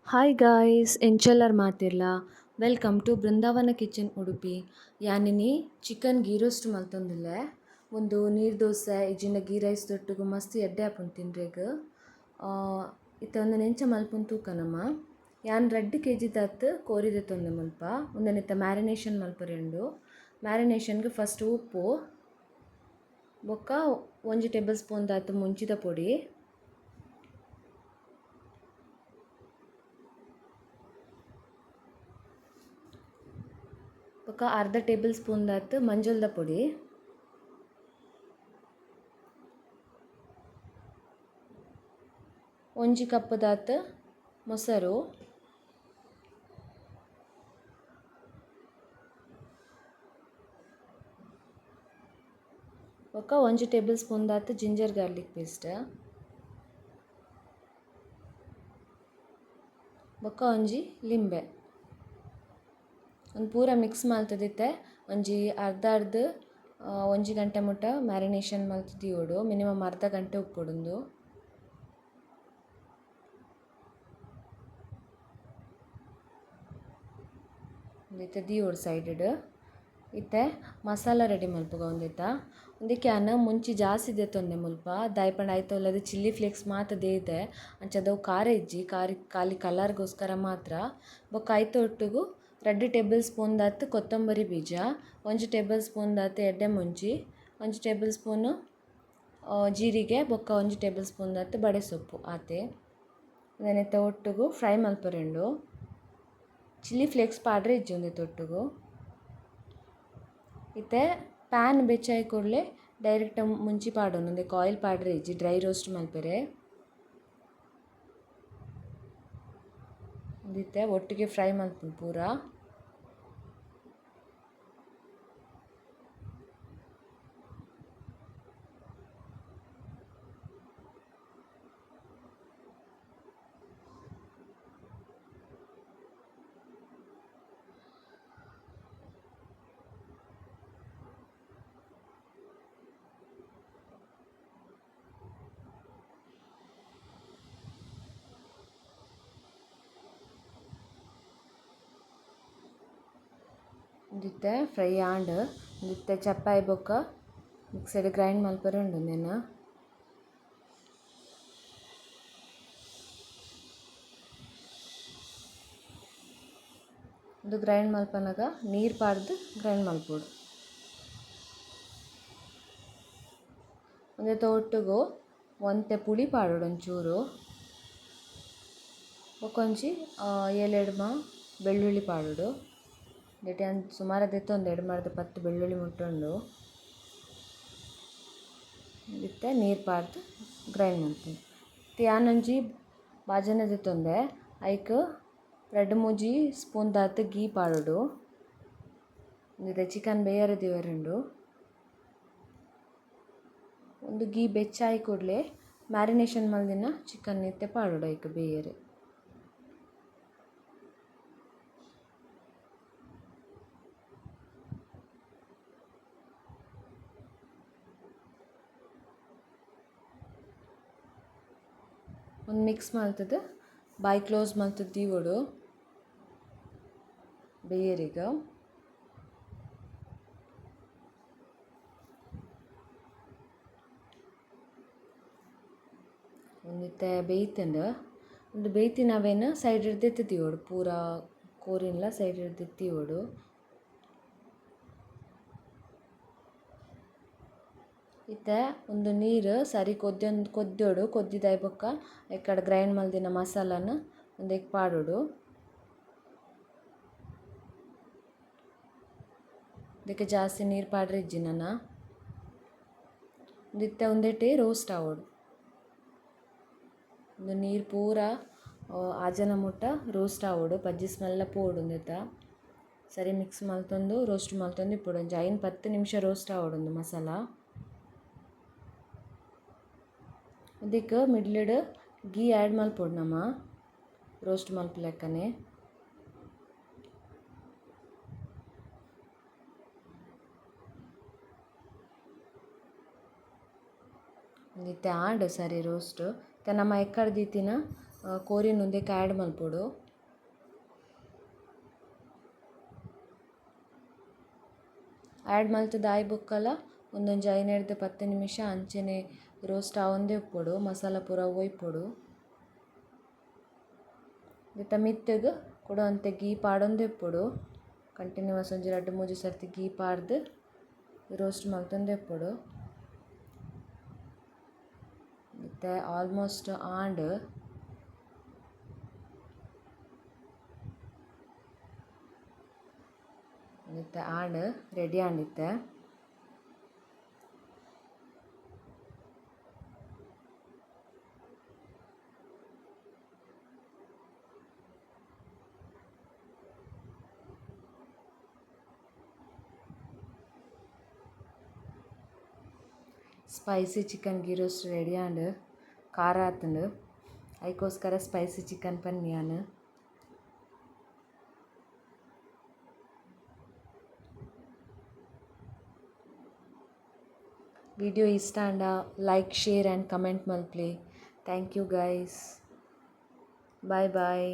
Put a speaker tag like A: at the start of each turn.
A: Hi guys ಎಂಚೆಲ್ಲರ್ ಮಾತಿರ್ಲ welcome to Brindavan kitchen Udupi ಯಾನಿನಿ ಚಿಕನ್ ಗೀ ರೋಸ್ಟ್ ಮಲ್ತೊಂದುಲ್ಲೆ ಒಂದು ನೀರು ದೋಸೆ ಇಜ್ಜಿಂಡ ಗೀ ರೈಸ್ ತೊಟ್ಟುಗು ಮಸ್ತ್ ಎಡ್ಡೆ ಆಪುಂಡು ತಿನ್ರೆಗ್ ಇತ್ತ ಒಂದು ನೆಂಚ ಮಲ್ಪುಂದು ತೂಕನಮ ಯಾನ್ 2 kg ದಾತ್ ಕೋರಿ ದೆತ್ತೊಂದೆ ಮುಲ್ಪ ಉಂದೆನಿತ್ತ ಮ್ಯಾರಿನೇಷನ್ ಮಲ್ಪೊರೆಂಡು. ಮ್ಯಾರಿನೇಷನ್ಗೆ ಫಸ್ಟ್ ಉಪ್ಪು ಬೊಕ್ಕ 1 ಟೇಬಲ್ ಸ್ಪೂನ್ ದಾತ್ ಮುಂಚಿದ ಪೊಡಿ, ಬೊಕ್ಕ ಅರ್ಧ 1 ಟೇಬಲ್ ಸ್ಪೂನ್ ದಾತ್ ಮಂಜಲ್ದ ಪೊಡಿ, ಒಂಜಿ ಕಪ್ ದಾತ್ ಮೊಸರು, ಬೊಕ್ಕ 1 ಟೇಬಲ್ ಸ್ಪೂನ್ ದಾತ್ ಜಿಂಜರ್ ಗಾರ್ಲಿಕ್ ಪೇಸ್ಟ್, ಬೊಕ್ಕ ಒಂಜಿ ಲಿಂಬೆ ಒಂದು ಪೂರ ಮಿಕ್ಸ್ ಮಲ್ತದಿತ್ತೆ ಒಂಜಿ ಒಂಜಿ ಗಂಟೆ ಮುಟ್ಟ ಮ್ಯಾರಿನೇಷನ್ ಮಲ್ತ್ ದೀವೊಡು. ಮಿನಿಮಮ್ ಅರ್ಧ ಗಂಟೆ ಉಪ್ಪೊಡುಂದು. ಒಂದೈತೆ ದೀವೊಡು ಸೈಡ್ಡ್. ಇತ್ತೆ ಮಸಾಲ ರೆಡಿ ಮಲ್ಪುಗ ಒಂದಕ್ಕೆ ಅನ್ನ ಮುಂಚಿ ಜಾಸ್ತಿ ದೆತ್ತೊಂದೆ ಮುಲ್ಪ ದಾಯಪಂಡ ಐತೊಲ್ಲದು ಚಿಲ್ಲಿ ಫ್ಲೇಕ್ಸ್ ಮಾತ ದೇಯ್ದೆ ಅಂಚ ಖಾರ ಇಜ್ಜಿ ಖಾಲಿ ಕಲರ್ಗೋಸ್ಕರ ಮಾತ್ರ. ಬೊಕ್ಕ ಐತ ಒಟ್ಟುಗು 2 ಟೇಬಲ್ ಸ್ಪೂನ್ ದಾತ್ ಕೊತ್ತಂಬರಿ ಬೀಜ, 1 ಟೇಬಲ್ ಸ್ಪೂನ್ ದಾತ್ ಎಡ್ಡೆ ಮುಂಚಿ, 1 ಟೇಬಲ್ ಸ್ಪೂನ್ ಜೀರಿಗೆ, ಬೊಕ್ಕ 1 ಟೇಬಲ್ ಸ್ಪೂನ್ ದಾತ್ ಬಡೆಸೊಪ್ಪು ಆತೆ ಇದನ್ನೆತ್ತ ಒಟ್ಟುಗು ಫ್ರೈ ಮಲ್ಪೊರೆಂಡು. ಚಿಲ್ಲಿ ಫ್ಲೇಕ್ಸ್ ಪಾಡ್ರೆ ಇಜ್ಜಿ ಉಂದೆತ ಒಟ್ಟುಗು. ಇತ್ತೆ ಪ್ಯಾನ್ ಬೆಚ್ಚಾಯಿ ಕೂಡಲೇ ಡೈರೆಕ್ಟ್ ಮುಂಚಿ ಪಾಡೊಂದು ಉಂದೆಕ್ ಆಯಿಲ್ ಪಾಡ್ರೆ ಇಜ್ಜಿ ಡ್ರೈ ರೋಸ್ಟ್ ಮಲ್ಪೆರೆ. ಒಂದಿತ್ತೆ ಒಟ್ಟಿಗೆ ಫ್ರೈ ಮಲ್ಪುಂಡು ಪೂರ. ಒಂದಿತ್ತೆ ಫ್ರೈ ಆಂಡ್ ಒಂದಿತ್ತೆ ಚಪ್ಪಾಯಿ ಬೊಕ್ಕ ಮಿಕ್ಸಡ್ ಗ್ರೈಂಡ್ ಮಲ್ಪರೆ ಉಂಡು ಉಂದೆನ. ಇದು ಗ್ರೈಂಡ್ ಮಲ್ಪನಾಗ ನೀರು ಪಾಡ್ದು ಗ್ರೈಂಡ್ ಮಲ್ಪೊಡು. ಒಂದೆತ ಒಟ್ಟುಗು ಒಂತೆ ಪುಳಿ ಪಾಡೋಡು ಒಂಚೂರು, ಬೊಕೊಂಜಿ 7 ಬೆಳ್ಳುಳ್ಳಿ ಪಾಡೋಡು. ದೆಟೆ ಸುಮಾರು ದೆತ್ತೊಂದು 2 10 ಬೆಳ್ಳುಳ್ಳಿ ಮುಟ್ಟುಂಡು. ಇತ್ತೆ ನೀರು ಪಾಡ್ದು ಗ್ರೈಂಡ್ ಮಲ್ಪುಂಡು. ಇತ್ತೆ ಯಾನೊಂಜಿ ಬಾಜನ ದೆತ್ತೊಂದೆ ಐಕ್ 2 3 ಸ್ಪೂನ್ ದಾತ್ ಗೀ ಪಾಡೋಡು. ಒಂದಿತ್ತೆ ಚಿಕನ್ ಬೇಯರೆ ದಿವರೆಂಡು. ಒಂದು ಗೀ ಬೆಚ್ಚಾಯಿ ಕೂಡಲೇ ಮ್ಯಾರಿನೇಷನ್ ಮಲ್ದಿನ ಚಿಕನ್ ಇತ್ತೆ ಪಾಡೋಡು ಐಕ್ ಬೇಯರೆ. ಒಂದು ಮಿಕ್ಸ್ ಮಲ್ತದು ಬಾಯಿ ಕ್ಲೋಸ್ ಮಲ್ತದು ದೀವೊಡು ಬೇಯರಿಗ. ಒಂದಿತ್ತೆ ಬೇಯ್ತಂಡು ಒಂದು ಬೇಯ್ತಿನ ಅವೇನು ಸೈಡ್ ಹಿಡ್ದು ದೀವೊಡು ಪೂರ ಕೋರಿನ್ಲ ಸೈಡ್ ಹಿಡ್ದು ದೀವೊಡು. ಇತ್ತೆ ಒಂದು ನೀರು ಸರಿ ಕೊದ್ದೋಡು ಕೊದ್ದಿದಾಯ್ ಬೊಕ್ಕ ಐಕಡೆ ಗ್ರೈಂಡ್ ಮಲ್ದಿನ ಮಸಾಲಾನ ಒಂದೆಕ್ ಪಾಡೋಡು. ಇದಕ್ಕೆ ಜಾಸ್ತಿ ನೀರು ಪಾಡ್ರೆ ಇಜ್ಜಿನನ ಒಂದಿತ್ತೆ ಒಂದೇಟೆ ರೋಸ್ಟ್ ಆವೋಡು. ಒಂದು ನೀರು ಪೂರ ಆಜನ ಮುಟ್ಟ ರೋಸ್ಟ್ ಆವೋಡು ಪಜ್ಜಿ ಸ್ಮೆಲ್ಲ ಪೋವೋಡು ಉಂದೆತ. ಸರಿ ಮಿಕ್ಸ್ ಮಲ್ತೊಂದು ರೋಸ್ಟ್ ಮಲ್ತೊಂದು ಇಪ್ಪೊಡು ಒಂಜಿ 5 10 ನಿಮಿಷ ರೋಸ್ಟ್ ಆವೋಡು ಒಂದು ಮಸಾಲ. ಇದಕ್ಕೆ ಮಿಡ್ಲಡ್ ಗೀ ಆ್ಯಡ್ ಮಲ್ಪೊಡು ನಮ ರೋಸ್ಟ್ ಮಲ್ಪಲೆಕ್ಕನೆ. ಒಂದಿತ್ತೆ ಆಂಡ್ ಸರಿ ರೋಸ್ಟ್ ಇತ್ತೆ ನಮ ಎಕ್ಕಡೆ ದೀತಿನ ಕೋರಿನ ಉಂದೆಕ್ ಆ್ಯಡ್ ಮಲ್ಪೊಡು. ಆ್ಯಡ್ ಮಲ್ತುದು ಆಯ್ ಬೊಕ್ಕಲ ಒಂದೊಂಜಿ 5-10 ನಿಮಿಷ ಅಂಚನೆ ರೋಸ್ಟ್ ಆವೊಂದೆ ಉಪ್ಪೊಡು, ಮಸಾಲ ಪೂರ ಒಯ್ಪೊಡು. ನೆತ್ತ ಮಿತ್ತ್‌ಗ್ ಕುಡೊಂತೆ ಗೀ ಪಾಡೊಂದೆ ಉಪ್ಪೊಡು. ಕಂಟಿನ್ಯೂಸ್ ಒಂಜಿ 2-3 ಸರ್ತಿ ಗೀ ಪಾಡ್ದ್ ರೋಸ್ಟ್ ಮಲ್ತೊಂದೆ ಉಪ್ಪೊಡು. ಮತ್ತೆ ಆಲ್ಮೋಸ್ಟ್ ಆಂಡ್ ರೆಡಿ ಆಂಡಿತ್ತೆ. Spicy chicken ghee roast ready ಆಂಡ್ ಖಾರ ಆತುಂಡು ಐಕೋಸ್ಕರ ಸ್ಪೈಸಿ ಚಿಕನ್ ಪನ್ನಿಯಾನ್. ವಿಡಿಯೋ ಇಷ್ಟ ಆಂಡ ಲೈಕ್ ಶೇರ್ ಆ್ಯಂಡ್ ಕಮೆಂಟ್ ಮಲ್ಪ್ಲೆ. Thank you guys. Bye bye.